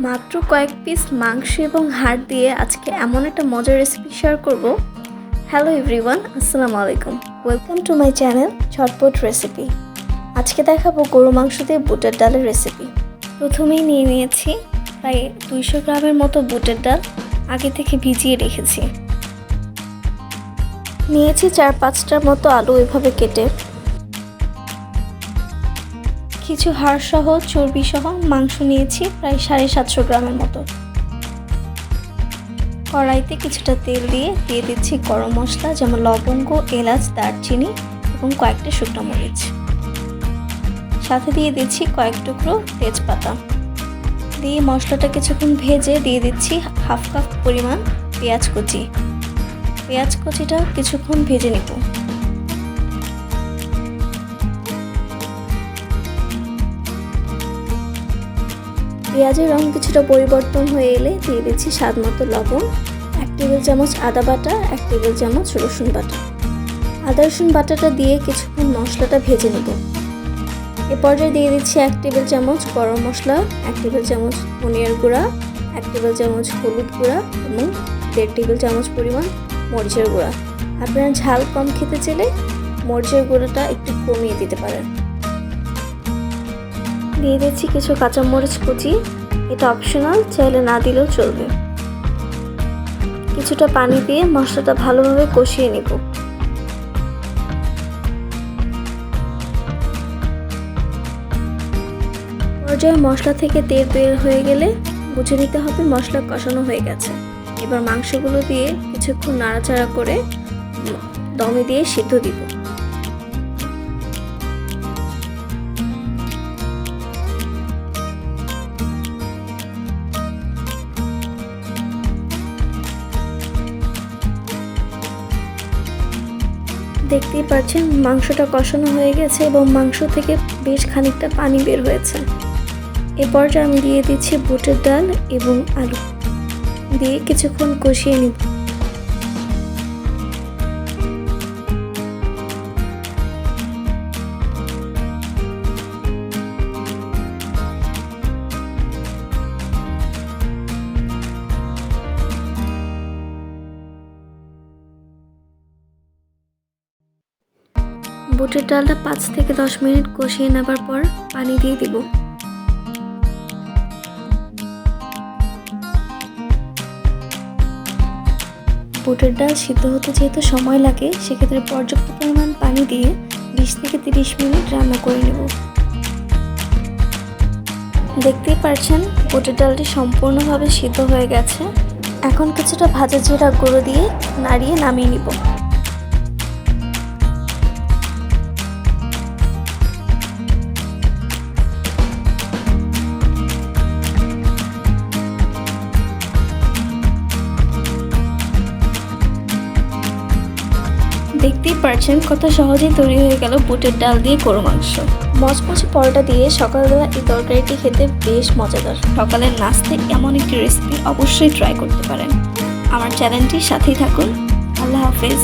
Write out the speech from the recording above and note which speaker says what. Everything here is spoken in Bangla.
Speaker 1: মাত্র কয়েক পিস মাংস এবং হাড় দিয়ে আজকে এমন একটা মজার রেসিপি শেয়ার করব। হ্যালো এভরিওয়ান, আসসালামু আলাইকুম। ওয়েলকাম টু মাই চ্যানেল ঝটপট রেসিপি। আজকে দেখাবো গরু মাংস দিয়ে বুটের ডালের রেসিপি। প্রথমেই নিয়ে নিয়েছি প্রায় 200 গ্রামের মতো বুটের ডাল, আগে থেকে ভিজিয়ে রেখেছি। নিয়েছি 4-5টার মতো আলু এভাবে কেটে। কিছু হাড় সহ চর্বি সহ মাংস নিয়েছি প্রায় 750 গ্রামের মতো। কড়াইতে কিছুটা তেল দিয়ে দিচ্ছি গরম মশলা, যেমন লবঙ্গ, এলাচ, দারচিনি এবং কয়েকটা শুকনো মরিচ। সাথে দিয়ে দিচ্ছি কয়েক টুকরো তেজপাতা। দিয়ে মশলাটা কিছুক্ষণ ভেজে দিয়ে দিচ্ছি হাফ কাপ পরিমাণ পেঁয়াজ কুচি। পেঁয়াজ কুচিটা কিছুক্ষণ ভেজে নেব। পেঁয়াজের রং কিছুটা পরিবর্তন হয়ে এলে দিয়ে দিচ্ছি স্বাদ মতো লবণ, 1 টেবিল চামচ আদা বাটা, 1 টেবিল চামচ রসুন বাটা। আদা রসুন বাটাটা দিয়ে কিছুক্ষণ মশলাটা ভেজে নেব। এ পর্যায়ে দিয়ে দিচ্ছি 1 টেবিল চামচ গরম মশলা, 1 টেবিল চামচ ধনিয়ার গুঁড়া, 1 টেবিল চামচ হলুদ গুঁড়া এবং 1.5 টেবিল চামচ পরিমাণ মরিচের গুঁড়া। আপনারা ঝাল কম খেতে চাইলে মরিচের গুঁড়োটা একটু কমিয়ে দিতে পারেন। দিয়ে দিচ্ছি কিছু কাঁচামরিচ কুচি, এটা অপশনাল, চাইলে না দিলেও চলবে। কিছুটা পানি দিয়ে মশলাটা ভালোভাবে কষিয়ে নেব। পর্যায়ে মশলা থেকে তেল বের হয়ে গেলে বুঝে নিতে হবে মশলা কষানো হয়ে গেছে। এবার মাংসগুলো দিয়ে কিছুক্ষণ নাড়াচাড়া করে দমে দিয়ে সিদ্ধ দিব। দেখতেই পাচ্ছেন মাংসটা কষানো হয়ে গেছে এবং মাংস থেকে বেশ খানিকটা পানি বের হয়েছে। এ পর্যায়ে আমি দিয়ে দিচ্ছি বুটের ডাল এবং আলু দিয়ে কিছুক্ষণ কষিয়ে নিব। বুটের ডালটা 5 থেকে 10 মিনিট কষিয়ে নেবার পর পানি দিয়ে দিব। বুটের ডাল সিদ্ধ হতে যেহেতু সময় লাগে, সেক্ষেত্রে পর্যাপ্ত পরিমাণ পানি দিয়ে 20 থেকে 30 মিনিট রান্না করে নেব। দেখতেই পাচ্ছেন বুটের ডালটি সম্পূর্ণভাবে সিদ্ধ হয়ে গেছে। এখন কিছুটা ভাজা জিরা গুঁড়ো দিয়ে নাড়িয়ে নামিয়ে নিব। দেখতেই পাচ্ছেন কত সহজেই তৈরি হয়ে গেল বুটের ডাল দিয়ে গরু মাংস। মচমচে পরোটা দিয়ে সকালবেলা এই তরকারিটি খেতে বেশ মজাদার। সকালের নাস্তায় এমন একটি রেসিপি অবশ্যই ট্রাই করতে পারেন। আমার চ্যানেলটির সাথেই থাকুন। আল্লাহ হাফেজ।